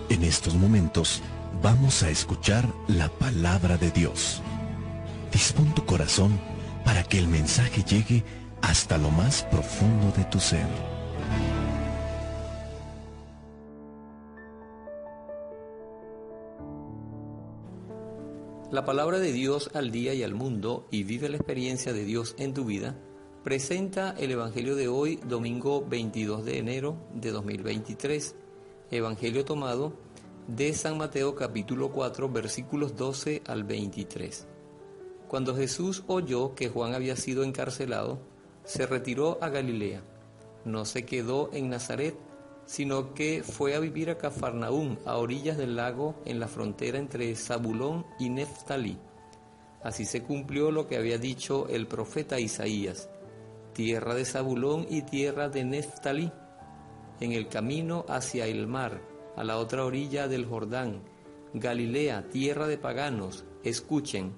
En estos momentos vamos a escuchar la palabra de Dios. Dispón tu corazón para que el mensaje llegue hasta lo más profundo de tu ser. La palabra de Dios al día y al mundo, y vive la experiencia de Dios en tu vida, presenta el Evangelio de hoy, domingo 22 de enero de 2023. Evangelio tomado de San Mateo capítulo 4, versículos 12 al 23. Cuando Jesús oyó que Juan había sido encarcelado, se retiró a Galilea. No se quedó en Nazaret, sino que fue a vivir a Cafarnaúm, a orillas del lago, en la frontera entre Zabulón y Neftalí. Así se cumplió lo que había dicho el profeta Isaías: tierra de Zabulón y tierra de Neftalí, en el camino hacia el mar, a la otra orilla del Jordán, Galilea, tierra de paganos, escuchen.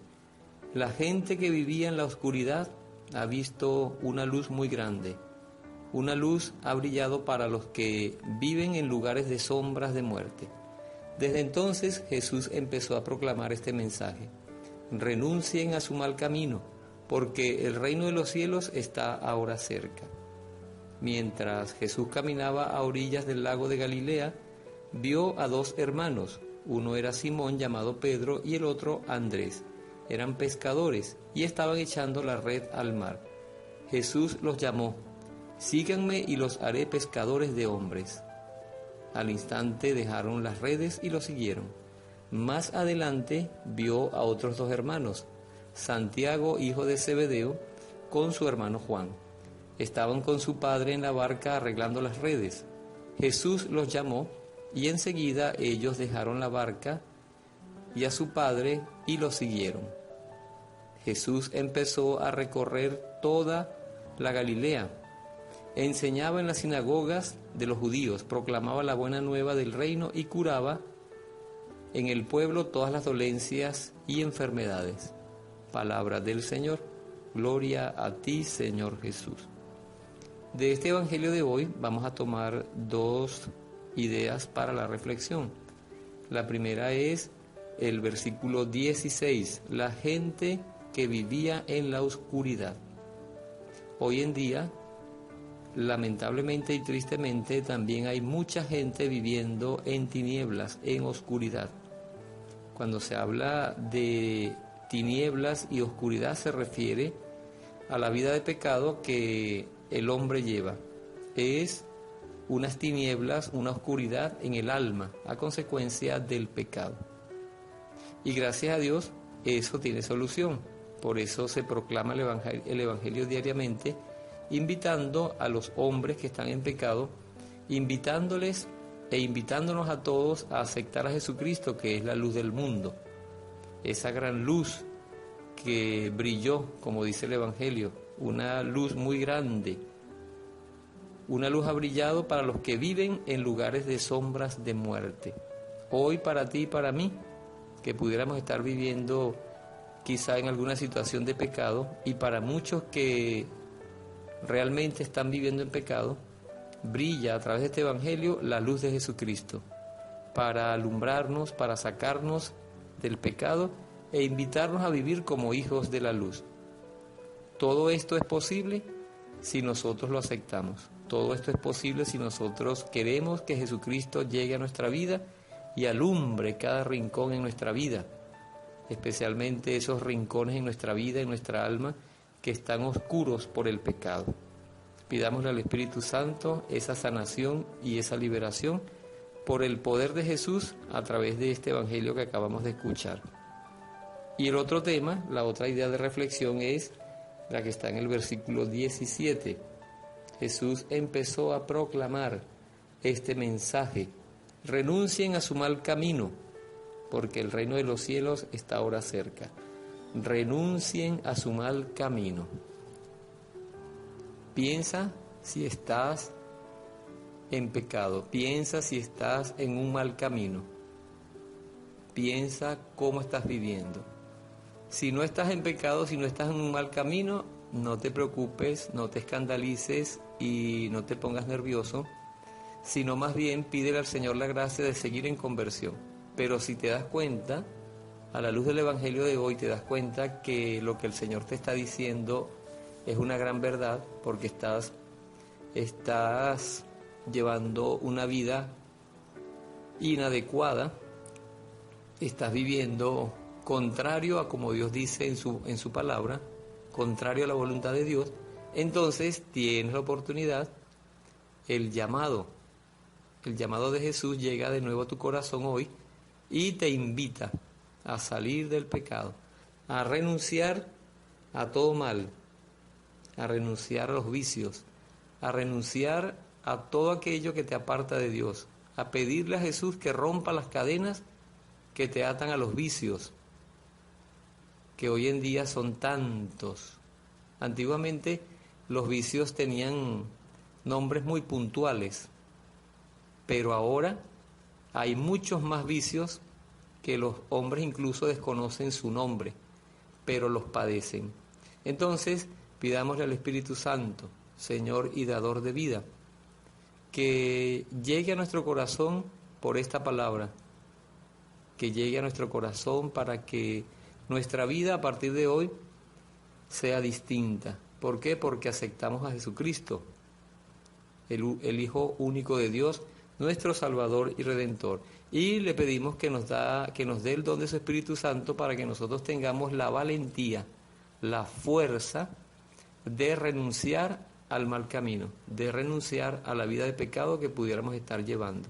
La gente que vivía en la oscuridad ha visto una luz muy grande. Una luz ha brillado para los que viven en lugares de sombras de muerte. Desde entonces Jesús empezó a proclamar este mensaje: renuncien a su mal camino, porque el reino de los cielos está ahora cerca. Mientras Jesús caminaba a orillas del lago de Galilea, vio a dos hermanos. Uno era Simón, llamado Pedro, y el otro Andrés. Eran pescadores y estaban echando la red al mar. Jesús los llamó: síganme y los haré pescadores de hombres. Al instante dejaron las redes y lo siguieron. Más adelante vio a otros dos hermanos, Santiago, hijo de Zebedeo, con su hermano Juan. Estaban con su padre en la barca arreglando las redes. Jesús los llamó y enseguida ellos dejaron la barca y a su padre y lo siguieron. Jesús empezó a recorrer toda la Galilea. Enseñaba en las sinagogas de los judíos, proclamaba la buena nueva del reino y curaba en el pueblo todas las dolencias y enfermedades. Palabra del Señor. Gloria a ti, Señor Jesús. De este Evangelio de hoy vamos a tomar dos ideas para la reflexión. La primera es el versículo 16, la gente que vivía en la oscuridad. Hoy en día, lamentablemente y tristemente, también hay mucha gente viviendo en tinieblas, en oscuridad. Cuando se habla de tinieblas y oscuridad se refiere a la vida de pecado que el hombre lleva. Es unas tinieblas, una oscuridad en el alma a consecuencia del pecado. Y gracias a Dios eso tiene solución. Por eso se proclama el Evangelio diariamente, invitando a los hombres que están en pecado, invitándoles e invitándonos a todos a aceptar a Jesucristo, que es la luz del mundo. Esa gran luz que brilló, como dice el Evangelio, una luz muy grande. Una luz ha brillado para los que viven en lugares de sombras de muerte. Hoy para ti y para mí, que pudiéramos estar viviendo quizá en alguna situación de pecado, y para muchos que realmente están viviendo en pecado, brilla a través de este Evangelio la luz de Jesucristo, para alumbrarnos, para sacarnos del pecado e invitarnos a vivir como hijos de la luz. Todo esto es posible si nosotros lo aceptamos. Todo esto es posible si nosotros queremos que Jesucristo llegue a nuestra vida y alumbre cada rincón en nuestra vida, especialmente esos rincones en nuestra vida, en nuestra alma, que están oscuros por el pecado. Pidámosle al Espíritu Santo esa sanación y esa liberación por el poder de Jesús a través de este Evangelio que acabamos de escuchar. Y el otro tema, la otra idea de reflexión es la que está en el versículo 17. Jesús empezó a proclamar este mensaje: renuncien a su mal camino, porque el reino de los cielos está ahora cerca. Renuncien a su mal camino. Piensa si estás en pecado, piensa si estás en un mal camino, piensa cómo estás viviendo. Si no estás en pecado, si no estás en un mal camino, no te preocupes, no te escandalices y no te pongas nervioso, sino más bien pídele al Señor la gracia de seguir en conversión. Pero si te das cuenta, a la luz del Evangelio de hoy, te das cuenta que lo que el Señor te está diciendo es una gran verdad, porque estás llevando una vida inadecuada, estás viviendo contrario a como Dios dice en su palabra, contrario a la voluntad de Dios. Entonces tienes la oportunidad, el llamado de Jesús llega de nuevo a tu corazón hoy y te invita a salir del pecado, a renunciar a todo mal, a renunciar a los vicios, a renunciar a todo aquello que te aparta de Dios, a pedirle a Jesús que rompa las cadenas que te atan a los vicios, que hoy en día son tantos. Antiguamente los vicios tenían nombres muy puntuales, pero ahora hay muchos más vicios que los hombres incluso desconocen su nombre, pero los padecen. Entonces, pidámosle al Espíritu Santo, Señor y dador de vida, que llegue a nuestro corazón por esta palabra, que llegue a nuestro corazón para que nuestra vida a partir de hoy sea distinta. ¿Por qué? Porque aceptamos a Jesucristo, el Hijo único de Dios, nuestro Salvador y Redentor. Y le pedimos que nos dé el don de su Espíritu Santo para que nosotros tengamos la valentía, la fuerza de renunciar al mal camino, de renunciar a la vida de pecado que pudiéramos estar llevando.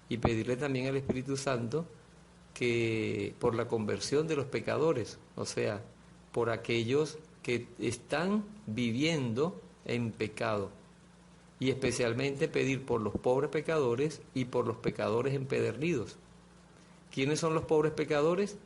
Y pedirle también al Espíritu Santo que por la conversión de los pecadores, o sea, por aquellos que están viviendo en pecado, y especialmente pedir por los pobres pecadores y por los pecadores empedernidos. ¿Quiénes son los pobres pecadores?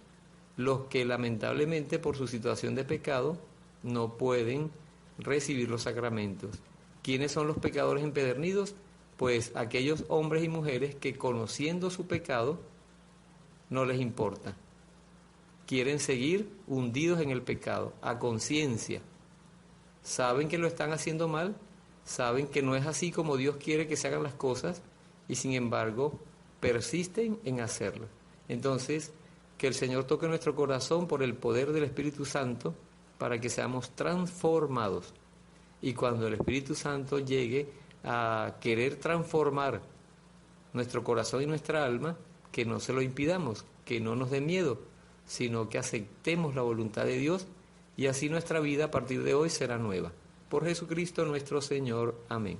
Los que lamentablemente por su situación de pecado no pueden recibir los sacramentos. ¿Quiénes son los pecadores empedernidos? Pues aquellos hombres y mujeres que conociendo su pecado no les importa. Quieren seguir hundidos en el pecado, a conciencia. Saben que lo están haciendo mal, saben que no es así como Dios quiere que se hagan las cosas y sin embargo persisten en hacerlo. Entonces, que el Señor toque nuestro corazón por el poder del Espíritu Santo para que seamos transformados. Y cuando el Espíritu Santo llegue a querer transformar nuestro corazón y nuestra alma, que no se lo impidamos, que no nos dé miedo, sino que aceptemos la voluntad de Dios y así nuestra vida a partir de hoy será nueva. Por Jesucristo nuestro Señor. Amén.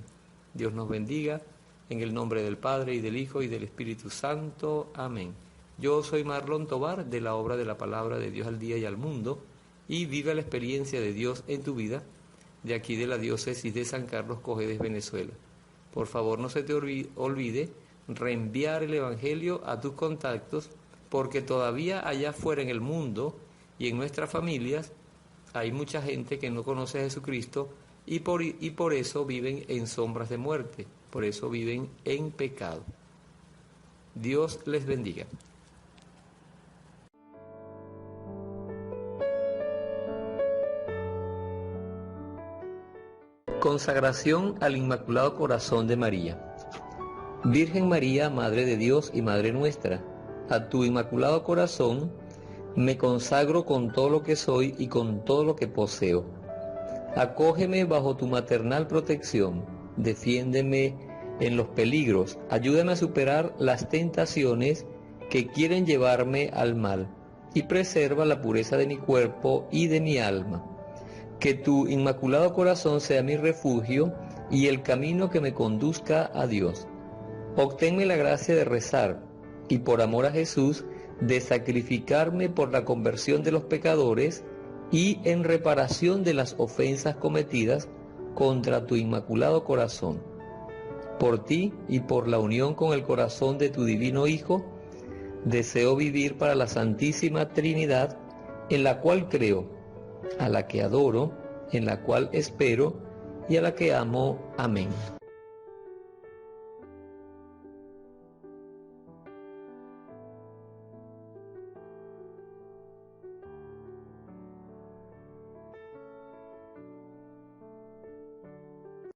Dios nos bendiga, en el nombre del Padre, y del Hijo, y del Espíritu Santo. Amén. Yo soy Marlon Tobar, de la obra de la Palabra de Dios al Día y al Mundo, y vive la experiencia de Dios en tu vida, de aquí de la diócesis de San Carlos Cojedes, Venezuela. Por favor, no se te olvide reenviar el Evangelio a tus contactos, porque todavía allá afuera en el mundo y en nuestras familias hay mucha gente que no conoce a Jesucristo y por eso viven en sombras de muerte, por eso viven en pecado. Dios les bendiga. Consagración al Inmaculado Corazón de María. Virgen María, Madre de Dios y Madre nuestra, a tu Inmaculado Corazón me consagro con todo lo que soy y con todo lo que poseo. Acógeme bajo tu maternal protección, defiéndeme en los peligros, ayúdame a superar las tentaciones que quieren llevarme al mal y preserva la pureza de mi cuerpo y de mi alma. Que tu Inmaculado Corazón sea mi refugio y el camino que me conduzca a Dios. Obténme la gracia de rezar y por amor a Jesús de sacrificarme por la conversión de los pecadores y en reparación de las ofensas cometidas contra tu Inmaculado Corazón. Por ti y por la unión con el corazón de tu Divino Hijo, deseo vivir para la Santísima Trinidad, en la cual creo, a la que adoro, en la cual espero y a la que amo. Amén.